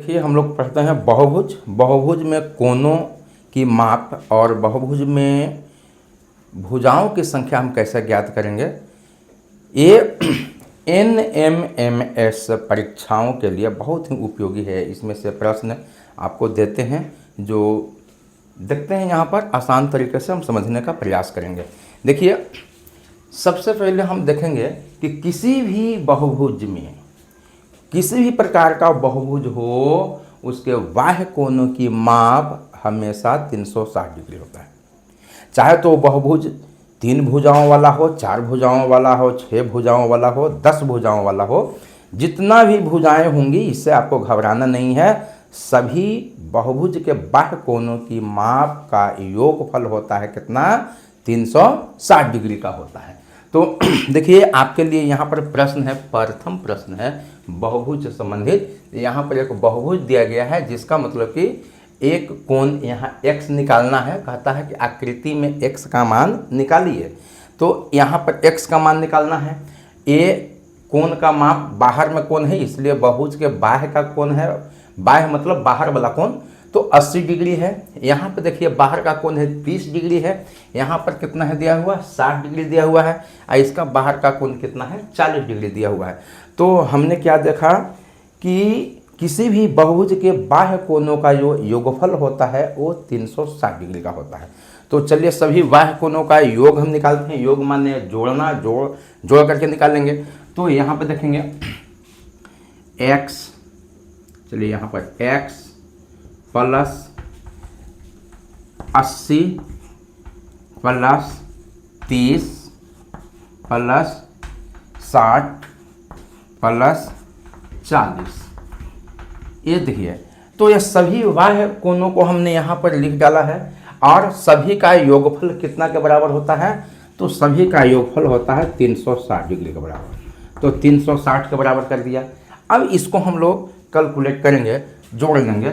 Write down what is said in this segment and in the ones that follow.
देखिए हम लोग पढ़ते हैं बहुभुज। बहुभुज में कोनों की माप और बहुभुज में भुजाओं की संख्या हम कैसे ज्ञात करेंगे। ये NMMS परीक्षाओं के लिए बहुत ही उपयोगी है। इसमें से प्रश्न आपको देते हैं जो देखते हैं यहाँ पर आसान तरीके से हम समझने का प्रयास करेंगे। देखिए सबसे पहले हम देखेंगे कि किसी भी बहुभुज में, किसी भी प्रकार का बहुभुज हो, उसके बाह्य कोणों की माप हमेशा 360 डिग्री होता है। चाहे तो बहुभुज 3 भुजाओं वाला हो, 4 भुजाओं वाला हो, 6 भुजाओं वाला हो, 10 भुजाओं वाला हो, जितना भी भुजाएं होंगी इससे आपको घबराना नहीं है। सभी बहुभुज के बाह्य कोणों की माप का योगफल होता है कितना, 360 डिग्री का होता है। तो देखिए आपके लिए यहाँ पर प्रश्न है, प्रथम प्रश्न है बहुभुज से संबंधित। यहाँ पर एक बहुभुज दिया गया है जिसका मतलब कि एक कोण यहाँ x निकालना है। कहता है कि आकृति में x का मान निकालिए। तो यहाँ पर x का मान निकालना है। a कोण का माप, बाहर में कोण है इसलिए बहुभुज के बाह्य का कोण है, बाह्य मतलब बाहर वाला कोण, तो 80 डिग्री है। यहाँ पर देखिए बाहर का कोण है 30 डिग्री है। यहाँ पर कितना है दिया हुआ, 60 डिग्री दिया हुआ है। और इसका बाहर का कोण कितना है, 40 डिग्री दिया हुआ है। तो हमने क्या देखा कि किसी भी बहुभुज के बाह्य कोणों का जो योगफल होता है वो 360 डिग्री का होता है। तो चलिए सभी बाह्य कोणों का योग हम निकालते हैं। योग माने जोड़ना, जोड़ करके निकालेंगे। तो यहाँ पर देखेंगे x, चलिए यहाँ पर x plus 80 plus 30 plus 60 plus 40, ये देखिए। तो ये सभी बाह्य कोणों को हमने यहाँ पर लिख डाला है और सभी का योगफल कितना के बराबर होता है, तो सभी का योगफल होता है 360 डिग्री के बराबर। तो 360 के बराबर कर दिया। अब इसको हम लोग कैलकुलेट करेंगे, जोड़ लेंगे।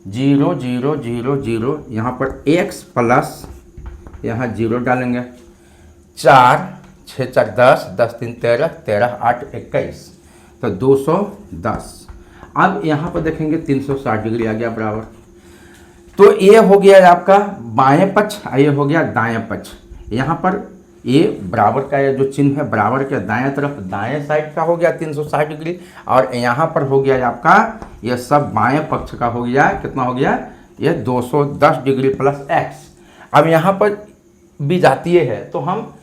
0 0 0 0, यहाँ पर x प्लस यहाँ 0 डालेंगे, 4 6 4 10, 10 3 13, 13 8 21, तो 210। अब यहाँ पर देखेंगे 360 डिग्री आ गया बराबर। तो ये हो गया आपका बाएं पक्ष, ये हो गया दाएं पक्ष। यहाँ पर ये बराबर का ये जो चिन्ह है, बराबर के दाएं तरफ दाएं साइड का हो गया 360 डिग्री, और यहाँ पर हो गया आपका ये सब बाएं पक्ष का हो गया, कितना हो गया, ये 210 डिग्री प्लस x। अब यहाँ पर विजातीय है तो हम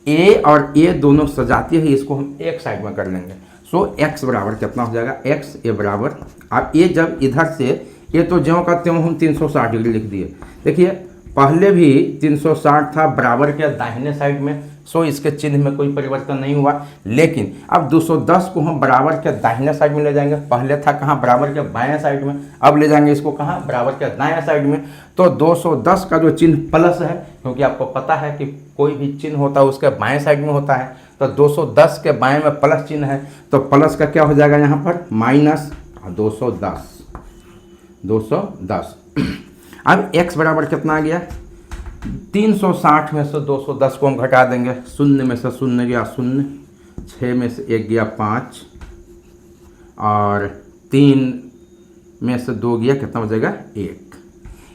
a और a दोनों सजातीय है, इसको हम एक साइड में कर लेंगे। सो x बराबर कितना हो जाएगा, x ए बराबर, अब ये जब इधर से ये तो ज्यों का त्यों हम 360 डिग्री लिख दिए। देखिए पहले भी 360 था बराबर के दाहिने साइड में, सो इसके चिन्ह में कोई परिवर्तन नहीं हुआ। लेकिन अब 210 को हम बराबर के दाहिने साइड में ले जाएंगे। पहले था कहाँ, बराबर के बाएं साइड में, अब ले जाएंगे इसको कहाँ, बराबर के दाएं साइड में। तो 210 का जो चिन्ह प्लस है, क्योंकि आपको पता है कि कोई भी चिन्ह होता है उसके बाएं साइड में होता है, तो 210 के बाएं में प्लस चिन्ह है, तो प्लस का क्या हो जाएगा यहाँ पर, माइनस 210। अब x बराबर कितना आ गया, 360 में से 210 को हम घटा देंगे। 0 में से 0 गया 0, 6 में से 1 गया 5, और 3 में से 2 गया, कितना बचेगा 1,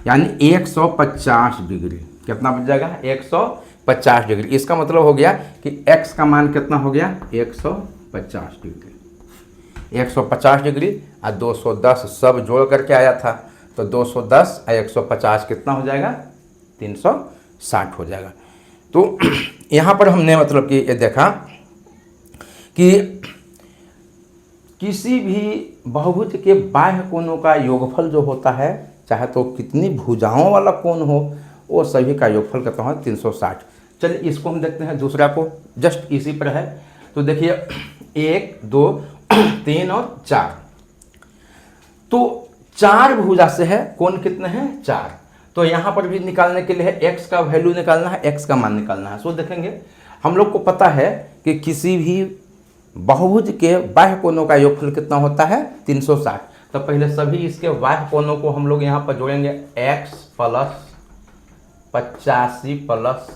यानी 150 डिग्री। कितना बच जाएगा, 150 डिग्री। इसका मतलब हो गया कि x का मान कितना हो गया, 150 डिग्री। 150 डिग्री और 210 सब जोड़ करके आया था, तो 210 और 150 कितना हो जाएगा, 360 हो जाएगा। तो यहाँ पर हमने मतलब कि ये देखा कि किसी भी बहुभुज के बाह्य कोणों का योगफल जो होता है, चाहे तो कितनी भुजाओं वाला कोण हो, वो सभी का योगफल कितना है, 360। चलिए इसको हम देखते हैं, दूसरा को जस्ट इसी पर है। तो देखिए 1 2 3 और 4, तो 4 भुजा से है, कोण कितने हैं, 4। तो यहाँ पर भी निकालने के लिए x का वैल्यू निकालना है, x का मान निकालना है। सो देखेंगे हम लोग को पता है कि किसी भी बहुभुज के बाह्य कोणों का योगफल कितना होता है, 360। तो पहले सभी इसके बाह्य कोणों को हम लोग यहाँ पर जोड़ेंगे, x plus 85 plus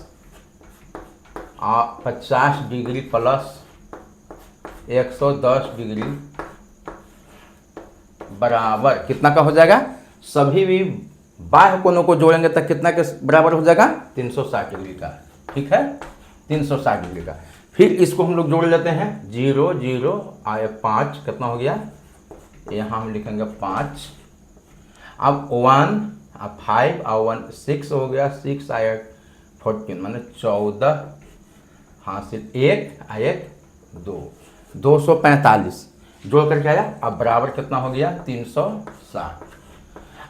50 degree plus 110 degree बराबर कितना का हो जाएगा, सभी भी बाह्य कोणों को जोड़ेंगे तो कितना के बराबर हो जाएगा, 360 डिग्री का। ठीक है, 360 डिग्री का। फिर इसको हम लोग जोड़ लेते हैं, 0 0 आए 5, कितना हो गया, यहाँ हम लिखेंगे 5। अब 1 अब 5 और 1 6 हो गया, 6 आए 14 माने 14 हासिल 1 आए 2, 245 जोड़ करके आया। अब बराबर कितना हो गया, 360।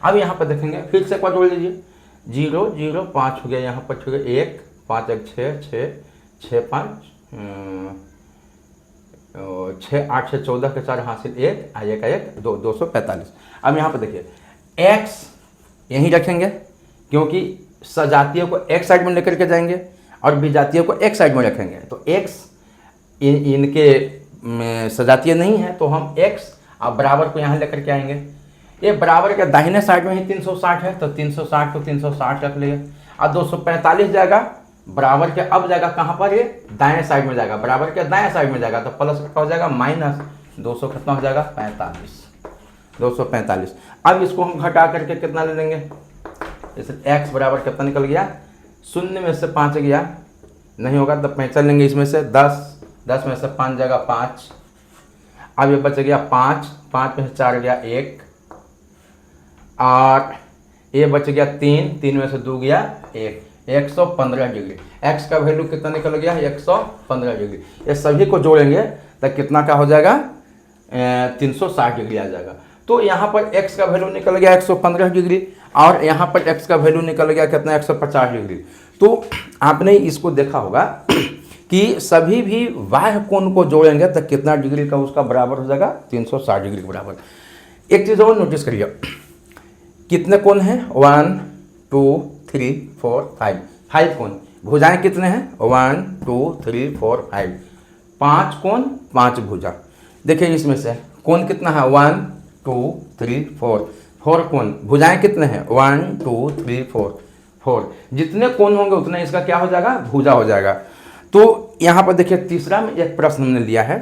अब यहाँ पर देखेंगे, फिर से एक बार जोड़ लीजिए, 0 0 5 हो गया, यहाँ पर हो गया 1 5 1 6 6 6 5 6 8 6 14 के 4 हासिल 1 आ 1 1 2 245। अब यहाँ पर देखिए x यहीं रखेंगे क्योंकि सजातीयों को एक साइड में लेकर के जाएंगे और विजातीयों को एक साइड में रखेंगे। तो x इनके सजातीय नहीं है तो हम x अब बराबर को यहाँ लेकर के आएंगे। ये बराबर के दाहिने साइड में ही 360 है तो 360 को 360 रख लिए। अब 245 जाएगा बराबर के, अब जाएगा कहाँ पर, ये दाएं साइड में जाएगा, बराबर के दाएं साइड में जाएगा तो प्लस क्या हो जाएगा, माइनस 200 कितना हो जाएगा, 45 245। अब इसको हम घटा करके कितना ले लेंगे, जैसे x बराबर कितना निकल गया, 0 में से 5 गया, नहीं होगा तो 5 लेंगे, इसमें से 10 में से 5 जाएगा 5। अब ये बच गया 5 5 में से 4 गया 1 और ये बच गया 3 में से 2 गया 1, 115 डिग्री। x का वैल्यू कितना निकल गया, 115 डिग्री। ये सभी को जोड़ेंगे तो कितना का हो जाएगा, 360 डिग्री आ जाएगा। तो यहाँ पर x का वैल्यू निकल गया 115 डिग्री और यहाँ पर x का वैल्यू निकल गया कितना, 150 डिग्री। तो आपने इसको देखा होगा कि सभी भी बाह्य कोण को जोड़ेंगे तो कितना डिग्री का उसका बराबर हो जाएगा, 360 डिग्री के बराबर। एक चीज़ और नोटिस करिए, कितने कोण हैं, 1 2 3 4 5 कोण। भुजाएं कितने हैं, 1 2 3 4 5, 5 कोण 5 भुजा। देखिए इसमें से कोण कितना है, 1 2 3 4 कोण। भुजाएं कितने हैं, 1 2 3 4। जितने कोण होंगे उतना इसका क्या हो जाएगा, भुजा हो जाएगा। तो यहाँ पर देखिए तीसरा में एक प्रश्न हमने लिया है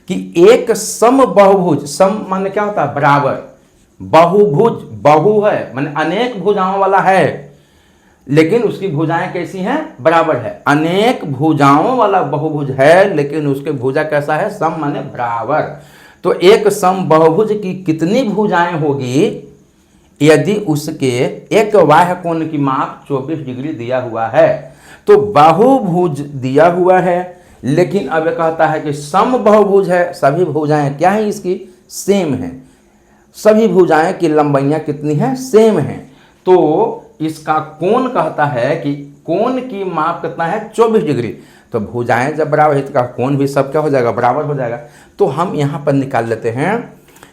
कि एक सम बहुभुज, सम माने क्या होता है, बराबर, बहुभुज, बहु है माने अनेक भुजाओं वाला है लेकिन उसकी भुजाएं कैसी हैं, बराबर है। अनेक भुजाओं वाला बहुभुज है लेकिन उसके भुजा कैसा है, सम माने बराबर। तो एक सम बहुभुज की कितनी भुजाएं होगी यदि उसके एक बाह्य कोण की माप 24 डिग्री दिया हुआ है। तो बहुभुज दिया हुआ है लेकिन अब कहता है कि सम बहुभुज है, सभी भुजाएं क्या है इसकी, सेम है, सभी भुजाएं की लंबाइयां कितनी हैं, सेम हैं। तो इसका कोण कहता है कि कोण की माप कितना है, 24 डिग्री। तो भुजाएं जब बराबर है तो कोण भी सब क्या हो जाएगा, बराबर हो जाएगा। तो हम यहाँ पर निकाल लेते हैं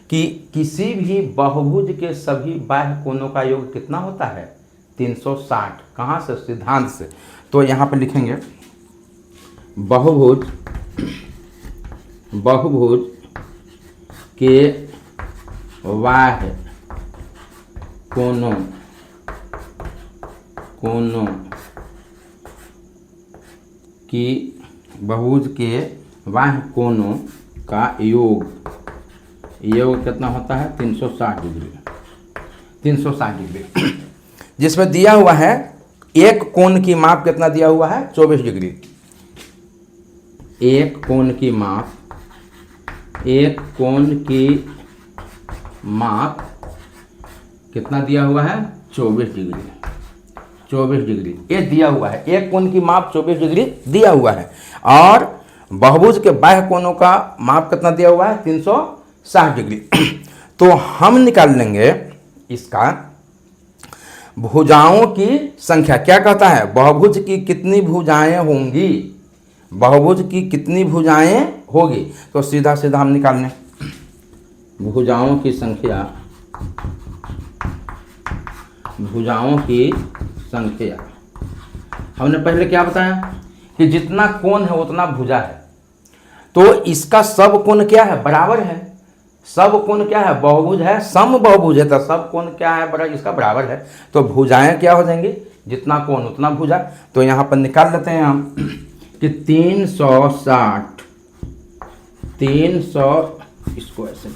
कि किसी भी बहुभुज के सभी बाह्य कोणों का योग कितना होता है, 360। कहाँ से, सिद्धांत से। तो यहाँ पर लिखेंगे बहुभुज के बाह्य कोणों की, बहुभुज के बाह्य कोणों का योग कितना होता है, 360 डिग्री। 360 डिग्री जिसमें दिया हुआ है एक कोण की माप कितना दिया हुआ है, 24 डिग्री। एक कोण की माप कितना दिया हुआ है, 24 डिग्री। 24 डिग्री ये दिया हुआ है, एक कोण की माप 24 डिग्री दिया हुआ है और बहुभुज के बाह्य कोणों का माप कितना दिया हुआ है, 360 डिग्री। तो हम निकाल लेंगे इसका भुजाओं की संख्या। क्या कहता है, बहुभुज की कितनी भुजाएं होंगी, बहुभुज की कितनी भुजाएं होगी। तो सीधा सीधा हम निकाल लें भुजाओं की संख्या, भुजाओं की संख्या। हमने पहले क्या बताया कि जितना कोण है उतना भुजा है। तो इसका सब कोण क्या है, बराबर है। सब कोण क्या है, बहुभुज है, सम बहुभुज है तो सब कोण क्या है, बराबर, इसका बराबर है। तो भुजाएं क्या हो जाएंगी, जितना कोण उतना भुजा। तो यहाँ पर निकाल लेते हैं हम कि 360, 300, इसको ऐसे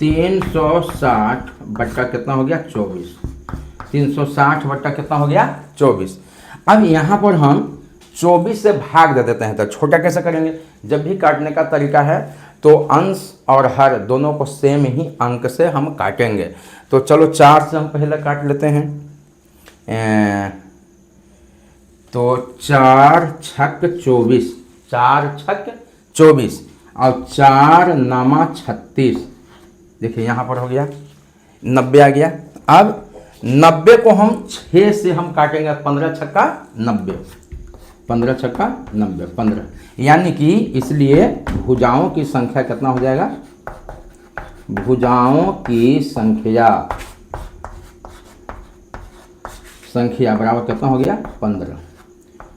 360 बट्टा कितना हो गया 24, 360 बट्टा कितना हो गया 24। अब यहाँ पर हम 24 से भाग दे देते हैं। तो छोटा कैसे करेंगे, जब भी काटने का तरीका है तो अंश और हर दोनों को सेम ही अंक से हम काटेंगे। तो चलो 4 से हम पहले काट लेते हैं। तो 4 छक 24, 4 छक 24 और 4 नामा 36। देखिए यहाँ पर हो गया 90 आ गया। अब 90 को हम 6 से हम काटेंगे, 15 छक्का 90, 15 छक्का 90, 15। यानी कि इसलिए भुजाओं की संख्या कितना हो जाएगा, भुजाओं की संख्या बराबर कितना हो गया 15।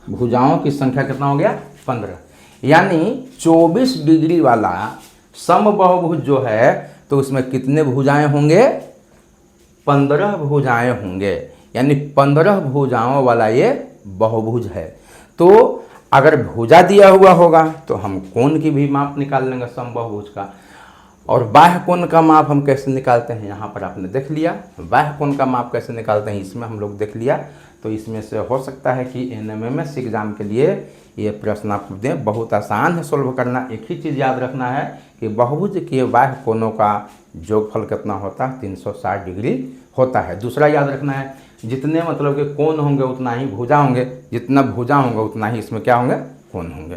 भुजाओं की संख्या कितना हो गया 15। यानी 24 डिग्री वाला समबाहुभुज जो है तो उसमें कितने भुजाएं होंगे, 15 भुजाएं होंगे। यानी 15 भुजाओं वाला ये बहुभुज है। तो अगर भुजा दिया हुआ होगा तो हम कोण की भी माप निकाल लेंगे समबाहुभुज का। और बाह्य कोण का माप हम कैसे निकालते हैं, यहाँ पर आपने देख लिया। बाह्य कोण का माप कैसे निकालते हैं इसमें हम लोग देख लिया। तो इसमें से हो सकता है कि NMMS एग्ज़ाम के लिए ये प्रश्न आप दें। बहुत आसान है सोल्व करना। एक ही चीज़ याद रखना है कि बहुभुज के बाह्य कोणों का योगफल कितना होता है, 360 डिग्री होता है। दूसरा याद रखना है, जितने मतलब कि कोण होंगे उतना ही भुजा होंगे, जितना भुजा होंगे उतना ही इसमें क्या होंगे, कोण होंगे।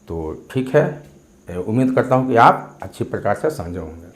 तो ठीक है, उम्मीद करता हूँ कि आप अच्छी प्रकार से समझे होंगे।